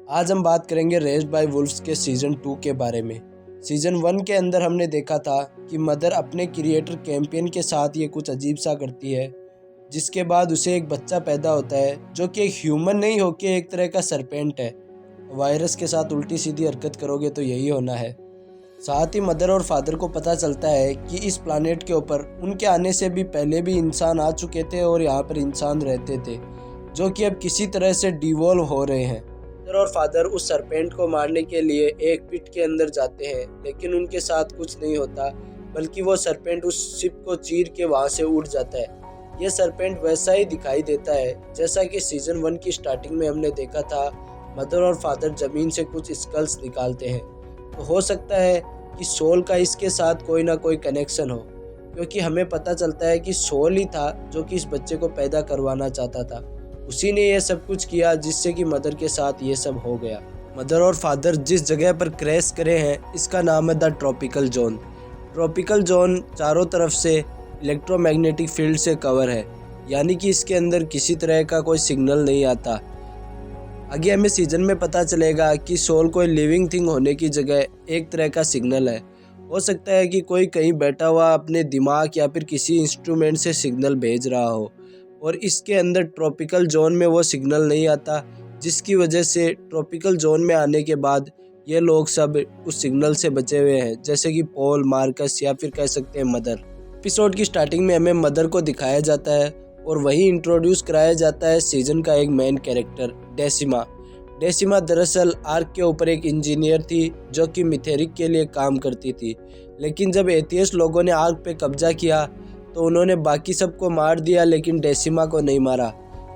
आज हम बात करेंगे रेस्ड बाय वुल्फ्स के सीज़न 2 के बारे में। सीज़न 1 के अंदर हमने देखा था कि मदर अपने क्रिएटर कैंपियन के साथ ये कुछ अजीब सा करती है, जिसके बाद उसे एक बच्चा पैदा होता है जो कि एक ह्यूमन नहीं होके एक तरह का सरपेंट है। वायरस के साथ उल्टी सीधी हरकत करोगे तो यही होना है। साथ ही मदर और फादर को पता चलता है कि इस प्लानेट के ऊपर उनके आने से भी पहले भी इंसान आ चुके थे और यहाँ पर इंसान रहते थे, जो कि अब किसी तरह से डिवॉल्व हो रहे हैं। मदर और फादर उस सरपेंट को मारने के लिए एक पिट के अंदर जाते हैं, लेकिन उनके साथ कुछ नहीं होता, बल्कि वो सरपेंट उस शिप को चीर के वहाँ से उड़ जाता है। यह सरपेंट वैसा ही दिखाई देता है जैसा कि सीज़न 1 की स्टार्टिंग में हमने देखा था। मदर और फादर ज़मीन से कुछ स्कल्स निकालते हैं, तो हो सकता है कि सोल का इसके साथ कोई ना कोई कनेक्शन हो, क्योंकि हमें पता चलता है कि सोल ही था जो कि इस बच्चे को पैदा करवाना चाहता था। उसी ने यह सब कुछ किया जिससे कि मदर के साथ ये सब हो गया। मदर और फादर जिस जगह पर क्रैश करे हैं इसका नाम है the tropical zone. Tropical zone चारों तरफ से इलेक्ट्रोमैग्नेटिक फील्ड से कवर है, यानी कि इसके अंदर किसी तरह का कोई सिग्नल नहीं आता। आगे हमें सीजन में पता चलेगा कि सोल कोई लिविंग थिंग होने की जगह एक तरह का सिग्नल है। हो सकता है कि कोई कहीं बैठा हुआ अपने दिमाग या फिर किसी इंस्ट्रूमेंट से सिग्नल भेज रहा हो, और इसके अंदर ट्रॉपिकल जोन में वो सिग्नल नहीं आता, जिसकी वजह से ट्रॉपिकल जोन में आने के बाद ये लोग सब उस सिग्नल से बचे हुए हैं, जैसे कि पॉल, मार्कस या फिर कह सकते हैं मदर। एपिसोड की स्टार्टिंग में हमें मदर को दिखाया जाता है और वहीं इंट्रोड्यूस कराया जाता है सीजन का एक मेन कैरेक्टर डेसिमा। डेसिमा दरअसल आर्क के ऊपर एक इंजीनियर थी जो कि मिथेरिक के लिए काम करती थी, लेकिन जब एथियस्ट लोगों ने आर्क पे कब्जा किया तो उन्होंने बाकी सबको मार दिया, लेकिन डेसिमा को नहीं मारा,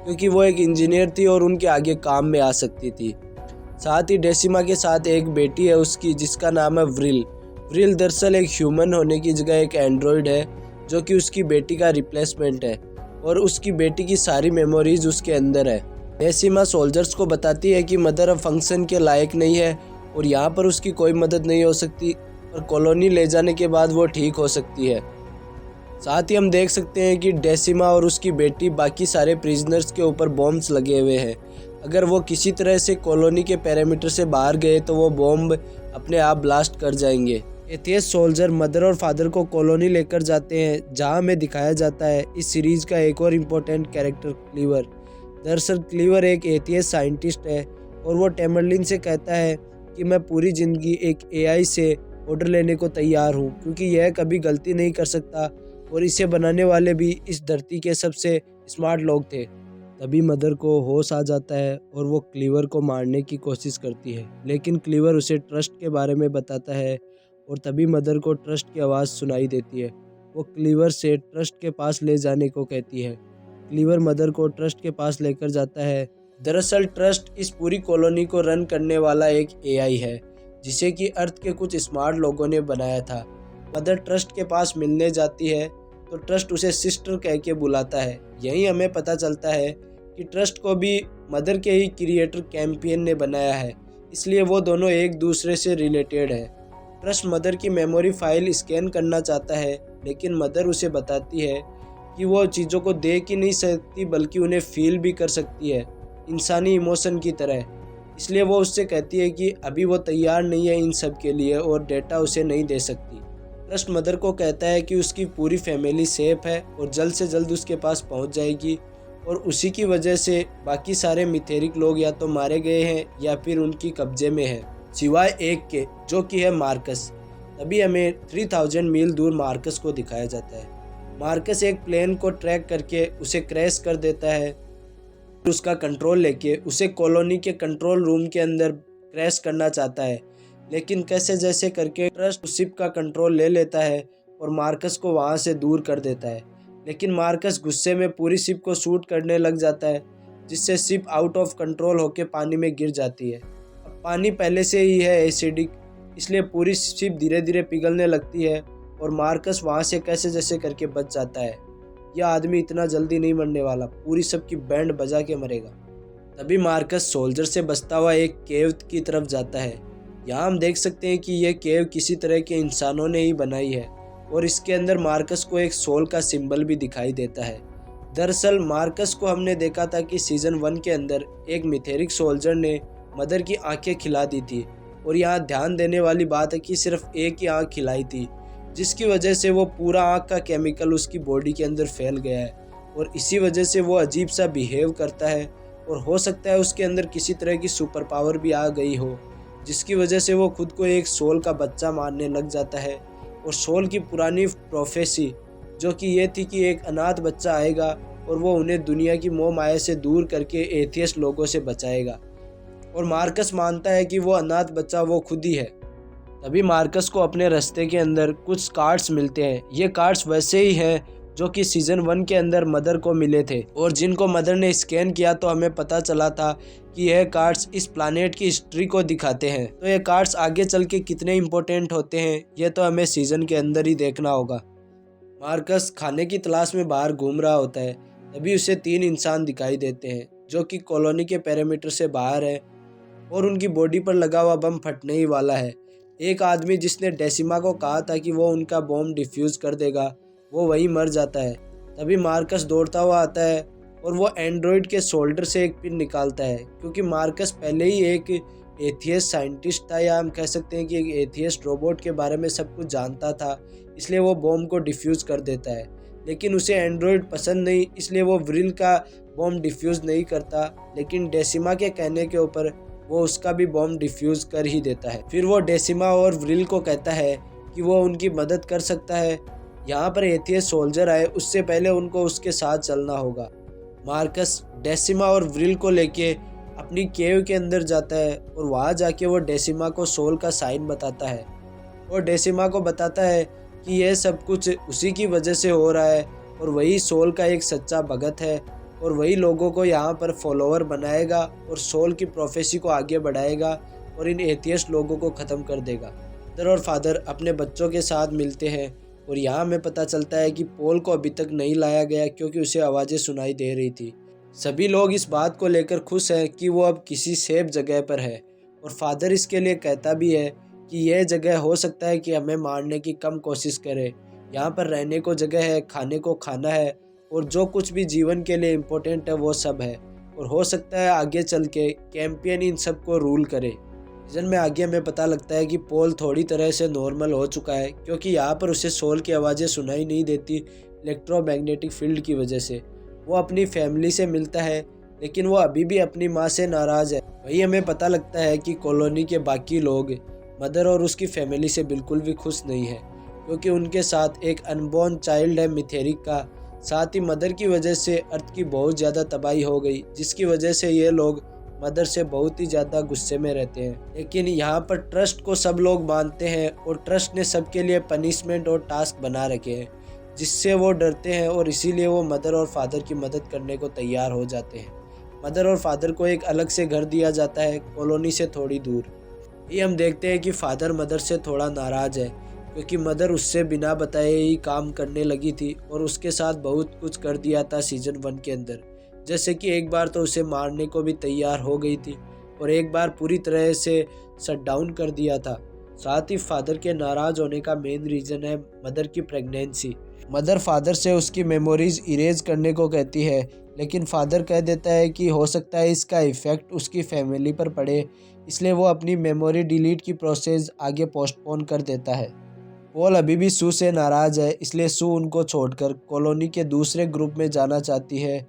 क्योंकि वो एक इंजीनियर थी और उनके आगे काम में आ सकती थी। साथ ही डेसिमा के साथ एक बेटी है उसकी, जिसका नाम है व्रिल। व्रिल दरअसल एक ह्यूमन होने की जगह एक एंड्रॉयड है, जो कि उसकी बेटी का रिप्लेसमेंट है, और उसकी बेटी की सारी मेमोरीज उसके अंदर है। डेसिमा सोल्जर्स को बताती है कि मदर अब फंक्शन के लायक नहीं है और यहाँ पर उसकी कोई मदद नहीं हो सकती, और कॉलोनी ले जाने के बाद वो ठीक हो सकती है। साथ ही हम देख सकते हैं कि डेसिमा और उसकी बेटी बाकी सारे प्रिजनर्स के ऊपर बॉम्ब्स लगे हुए हैं। अगर वो किसी तरह से कॉलोनी के पैरामीटर से बाहर गए तो वो बॉम्ब अपने आप ब्लास्ट कर जाएंगे। एथियस्ट सोल्जर मदर और फादर को कॉलोनी लेकर जाते हैं, जहां हमें दिखाया जाता है इस सीरीज का एक और इम्पोर्टेंट कैरेक्टर क्लीवर। दरअसल क्लीवर एक एथियस्ट साइंटिस्ट है और वो टेमरलिन से कहता है कि मैं पूरी ज़िंदगी एक एआई से ऑर्डर लेने को तैयार हूँ, क्योंकि यह कभी गलती नहीं कर सकता और इसे बनाने वाले भी इस धरती के सबसे स्मार्ट लोग थे। तभी मदर को होश आ जाता है और वो क्लीवर को मारने की कोशिश करती है, लेकिन क्लीवर उसे ट्रस्ट के बारे में बताता है और तभी मदर को ट्रस्ट की आवाज़ सुनाई देती है। वो क्लीवर से ट्रस्ट के पास ले जाने को कहती है। क्लीवर मदर को ट्रस्ट के पास लेकर जाता है। दरअसल ट्रस्ट इस पूरी कॉलोनी को रन करने वाला एक एआई है, जिसे कि अर्थ के कुछ स्मार्ट लोगों ने बनाया था। मदर ट्रस्ट के पास मिलने जाती है तो ट्रस्ट उसे सिस्टर कह के बुलाता है। यही हमें पता चलता है कि ट्रस्ट को भी मदर के ही क्रिएटर कैंपियन ने बनाया है, इसलिए वो दोनों एक दूसरे से रिलेटेड है। ट्रस्ट मदर की मेमोरी फाइल स्कैन करना चाहता है, लेकिन मदर उसे बताती है कि वो चीज़ों को देख ही नहीं सकती बल्कि उन्हें फील भी कर सकती है, इंसानी इमोशन की तरह। इसलिए वो उससे कहती है कि अभी वो तैयार नहीं है इन सब के लिए और डेटा उसे नहीं दे सकती। ट्रस्ट मदर को कहता है कि उसकी पूरी फैमिली सेफ है और जल्द से जल्द उसके पास पहुंच जाएगी, और उसी की वजह से बाकी सारे मिथेरिक लोग या तो मारे गए हैं या फिर उनकी कब्जे में है, सिवाय एक के, जो कि है मार्कस। तभी हमें 3000 मील दूर मार्कस को दिखाया जाता है। मार्कस एक प्लेन को ट्रैक करके उसे क्रैश कर देता है, उसका कंट्रोल लेके उसे कॉलोनी के कंट्रोल रूम के अंदर क्रैश करना चाहता है, लेकिन कैसे जैसे करके ट्रस्ट शिप का कंट्रोल ले लेता है और मार्कस को वहाँ से दूर कर देता है। लेकिन मार्कस गुस्से में पूरी शिप को शूट करने लग जाता है, जिससे शिप आउट ऑफ कंट्रोल होकर पानी में गिर जाती है। अब पानी पहले से ही है एसिडिक, इसलिए पूरी शिप धीरे धीरे पिघलने लगती है और मार्कस वहाँ से कैसे जैसे करके बच जाता है। यह आदमी इतना जल्दी नहीं मरने वाला, पूरी सब की बैंड बजा के मरेगा। तभी मार्कस सोल्जर से बचता हुआ एक केव की तरफ जाता है। यहाँ हम देख सकते हैं कि यह केव किसी तरह के इंसानों ने ही बनाई है और इसके अंदर मार्कस को एक सोल का सिंबल भी दिखाई देता है। दरअसल मार्कस को हमने देखा था कि सीजन 1 के अंदर एक मिथेरिक सोल्जर ने मदर की आंखें खिला दी थी। और यहाँ ध्यान देने वाली बात है कि सिर्फ एक ही आंख खिलाई थी, जिसकी वजह से वो पूरा आंख का केमिकल उसकी बॉडी के अंदर फैल गया है और इसी वजह से वो अजीब सा बिहेव करता है। और हो सकता है उसके अंदर किसी तरह की सुपर पावर भी आ गई हो, जिसकी वजह से वो खुद को एक सोल का बच्चा मानने लग जाता है। और सोल की पुरानी प्रोफेसी जो कि ये थी कि एक अनाथ बच्चा आएगा और वो उन्हें दुनिया की मोह माया से दूर करके एथियस्ट लोगों से बचाएगा। और मार्कस मानता है कि वो अनाथ बच्चा वो खुद ही है। तभी मार्कस को अपने रास्ते के अंदर कुछ कार्ड्स मिलते हैं। ये कार्ड्स वैसे ही हैं जो कि सीज़न 1 के अंदर मदर को मिले थे और जिनको मदर ने स्कैन किया तो हमें पता चला था कि यह कार्ड्स इस प्लानेट की हिस्ट्री को दिखाते हैं। तो ये कार्ड्स आगे चल के कितने इम्पोर्टेंट होते हैं ये तो हमें सीज़न के अंदर ही देखना होगा। मार्कस खाने की तलाश में बाहर घूम रहा होता है, तभी उसे 3 इंसान दिखाई देते हैं जो कि कॉलोनी के पेरीमीटर से बाहर है और उनकी बॉडी पर लगा हुआ बम फटने ही वाला है। एक आदमी जिसने डेसिमा को कहा था कि वो उनका बॉम्ब डिफ्यूज़ कर देगा, वो वहीं मर जाता है। तभी मार्कस दौड़ता हुआ आता है और वो एंड्रॉयड के शोल्डर से एक पिन निकालता है, क्योंकि मार्कस पहले ही एक एथियस्ट साइंटिस्ट था, या हम कह सकते हैं कि एक एथियस्ट रोबोट के बारे में सब कुछ जानता था, इसलिए वो बॉम्ब को डिफ्यूज़ कर देता है। लेकिन उसे एंड्रॉयड पसंद नहीं, इसलिए वो व्रिल का बॉम्ब डिफ्यूज़ नहीं करता, लेकिन डेसिमा के कहने के ऊपर वो उसका भी बॉम्ब डिफ्यूज़ कर ही देता है। फिर वो डेसिमा और व्रिल को कहता है कि वो उनकी मदद कर सकता है। यहाँ पर एथियस्ट सोल्जर आए उससे पहले उनको उसके साथ चलना होगा। मार्कस डेसिमा और व्रिल को लेके अपनी केव के अंदर जाता है और वहाँ जाके वो डेसिमा को सोल का साइन बताता है और डेसिमा को बताता है कि यह सब कुछ उसी की वजह से हो रहा है और वही सोल का एक सच्चा भगत है और वही लोगों को यहाँ पर फॉलोअर बनाएगा और सोल की प्रोफेसी को आगे बढ़ाएगा और इन एथियस्ट लोगों को ख़त्म कर देगा। मदर और फादर अपने बच्चों के साथ मिलते हैं और यहाँ हमें पता चलता है कि पॉल को अभी तक नहीं लाया गया क्योंकि उसे आवाज़ें सुनाई दे रही थी। सभी लोग इस बात को लेकर खुश हैं कि वो अब किसी सेफ जगह पर है और फादर इसके लिए कहता भी है कि यह जगह हो सकता है कि हमें मारने की कम कोशिश करे। यहाँ पर रहने को जगह है, खाने को खाना है और जो कुछ भी जीवन के लिए इम्पोर्टेंट है वो सब है और हो सकता है आगे चल के कैंपियन इन सब को रूल करे। सीजन में आगे हमें पता लगता है कि पॉल थोड़ी तरह से नॉर्मल हो चुका है क्योंकि यहाँ पर उसे सोल की आवाज़ें सुनाई नहीं देती इलेक्ट्रोमैग्नेटिक फील्ड की वजह से। वो अपनी फैमिली से मिलता है लेकिन वो अभी भी अपनी माँ से नाराज़ है। वही हमें पता लगता है कि कॉलोनी के बाकी लोग मदर और उसकी फैमिली से बिल्कुल भी खुश नहीं है क्योंकि उनके साथ एक अनबॉर्न चाइल्ड है मिथेरिक का। साथ ही मदर की वजह से अर्थ की बहुत ज़्यादा तबाही हो गई, जिसकी वजह से ये लोग मदर से बहुत ही ज़्यादा गुस्से में रहते हैं। लेकिन यहाँ पर ट्रस्ट को सब लोग मानते हैं और ट्रस्ट ने सबके लिए पनिशमेंट और टास्क बना रखे हैं जिससे वो डरते हैं और इसीलिए वो मदर और फादर की मदद करने को तैयार हो जाते हैं। मदर और फादर को एक अलग से घर दिया जाता है कॉलोनी से थोड़ी दूर। ये हम देखते हैं कि फादर मदर से थोड़ा नाराज़ है क्योंकि मदर उससे बिना बताए ही काम करने लगी थी और उसके साथ बहुत कुछ कर दिया था सीजन 1 के अंदर। जैसे कि एक बार तो उसे मारने को भी तैयार हो गई थी और एक बार पूरी तरह से शट डाउन कर दिया था। साथ ही फादर के नाराज़ होने का मेन रीज़न है मदर की प्रेगनेंसी। मदर फादर से उसकी मेमोरीज इरेज करने को कहती है लेकिन फादर कह देता है कि हो सकता है इसका इफ़ेक्ट उसकी फैमिली पर पड़े, इसलिए वो अपनी मेमोरी डिलीट की प्रोसेस आगे पोस्टपोन कर देता है। पॉल अभी भी सू से नाराज़ है, इसलिए सू उनको छोड़कर कॉलोनी के दूसरे ग्रुप में जाना चाहती है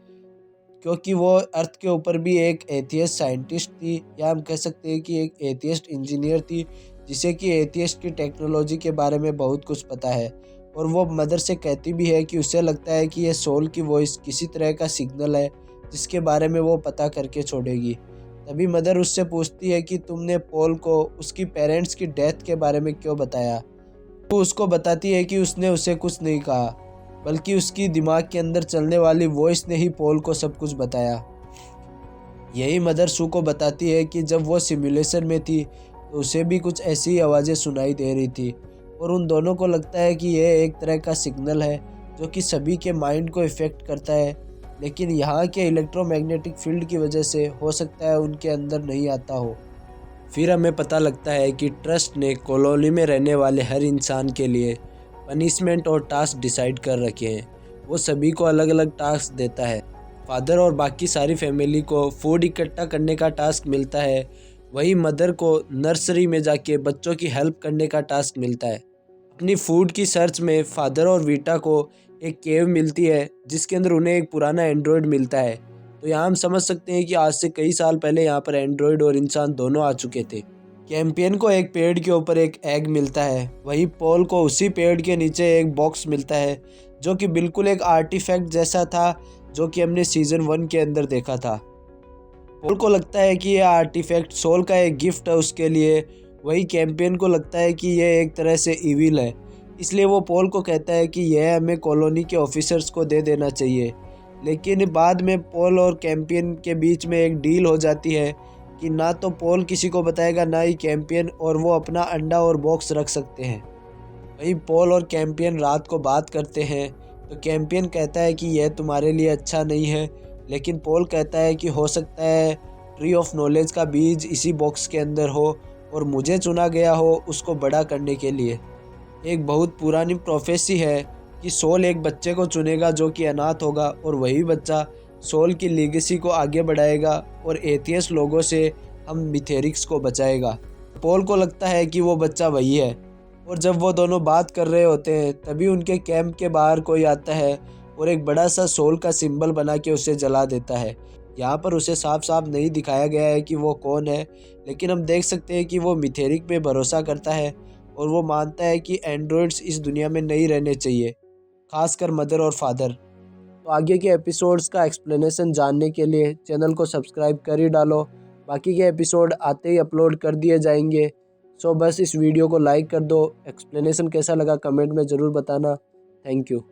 क्योंकि वो अर्थ के ऊपर भी एक एथियस्ट साइंटिस्ट थी, या हम कह सकते हैं कि एक एथियस्ट इंजीनियर थी जिसे कि एथियस्ट की टेक्नोलॉजी के बारे में बहुत कुछ पता है। और वो मदर से कहती भी है कि उसे लगता है कि ये सोल की वॉइस किसी तरह का सिग्नल है जिसके बारे में वो पता करके छोड़ेगी। तभी मदर उससे पूछती है कि तुमने पॉल को उसकी पेरेंट्स की डेथ के बारे में क्यों बताया। वो उसको बताती है कि उसने उसे कुछ नहीं कहा बल्कि उसकी दिमाग के अंदर चलने वाली वॉइस ने ही पॉल को सब कुछ बताया। यही मदर सू को बताती है कि जब वो सिमुलेशन में थी तो उसे भी कुछ ऐसी आवाज़ें सुनाई दे रही थी और उन दोनों को लगता है कि यह एक तरह का सिग्नल है जो कि सभी के माइंड को इफ़ेक्ट करता है, लेकिन यहाँ के इलेक्ट्रोमैग्नेटिक फील्ड की वजह से हो सकता है उनके अंदर नहीं आता हो। फिर हमें पता लगता है कि ट्रस्ट ने कॉलोनी में रहने वाले हर इंसान के लिए पनिशमेंट और टास्क डिसाइड कर रखे हैं। वो सभी को अलग अलग टास्क देता है। फादर और बाकी सारी फैमिली को फूड इकट्ठा करने का टास्क मिलता है वहीं मदर को नर्सरी में जाके बच्चों की हेल्प करने का टास्क मिलता है। अपनी फूड की सर्च में फादर और वीटा को एक केव मिलती है जिसके अंदर उन्हें एक पुराना एंड्रॉयड मिलता है। तो यहाँ हम समझ सकते हैं कि आज से कई साल पहले यहाँ पर एंड्रॉयड और इंसान दोनों आ चुके थे। कैंपियन को एक पेड़ के ऊपर एक एग मिलता है, वहीं पॉल को उसी पेड़ के नीचे एक बॉक्स मिलता है जो कि बिल्कुल एक आर्टिफैक्ट जैसा था जो कि हमने सीज़न 1 के अंदर देखा था। पॉल को लगता है कि यह आर्टिफैक्ट सोल का एक गिफ्ट है उसके लिए। वही कैंपियन को लगता है कि यह एक तरह से इविल है, इसलिए वो पॉल को कहता है कि यह हमें कॉलोनी के ऑफिसर्स को दे देना चाहिए। लेकिन बाद में पॉल और कैंपियन के बीच में एक डील हो जाती है कि ना तो पॉल किसी को बताएगा ना ही कैंपियन, और वो अपना अंडा और बॉक्स रख सकते हैं। वहीं पॉल और कैंपियन रात को बात करते हैं तो कैंपियन कहता है कि यह तुम्हारे लिए अच्छा नहीं है, लेकिन पॉल कहता है कि हो सकता है ट्री ऑफ नॉलेज का बीज इसी बॉक्स के अंदर हो और मुझे चुना गया हो उसको बड़ा करने के लिए। एक बहुत पुरानी प्रोफेसी है कि सोल एक बच्चे को चुनेगा जो कि अनाथ होगा और वही बच्चा सोल की लीगेसी को आगे बढ़ाएगा और एथियस लोगों से हम मिथेरिक्स को बचाएगा। पॉल को लगता है कि वो बच्चा वही है, और जब वो दोनों बात कर रहे होते हैं तभी उनके कैंप के बाहर कोई आता है और एक बड़ा सा सोल का सिंबल बना के उसे जला देता है। यहाँ पर उसे साफ साफ नहीं दिखाया गया है कि वो कौन है, लेकिन हम देख सकते हैं कि वो मिथेरिक पे भरोसा करता है और वो मानता है कि एंड्रॉयड्स इस दुनिया में नहीं रहने चाहिए, खासकर मदर और फादर। तो आगे के एपिसोड्स का एक्सप्लेनेशन जानने के लिए चैनल को सब्सक्राइब कर ही डालो, बाकी के एपिसोड आते ही अपलोड कर दिए जाएंगे। सो बस इस वीडियो को लाइक कर दो। एक्सप्लेनेशन कैसा लगा कमेंट में ज़रूर बताना। Thank you.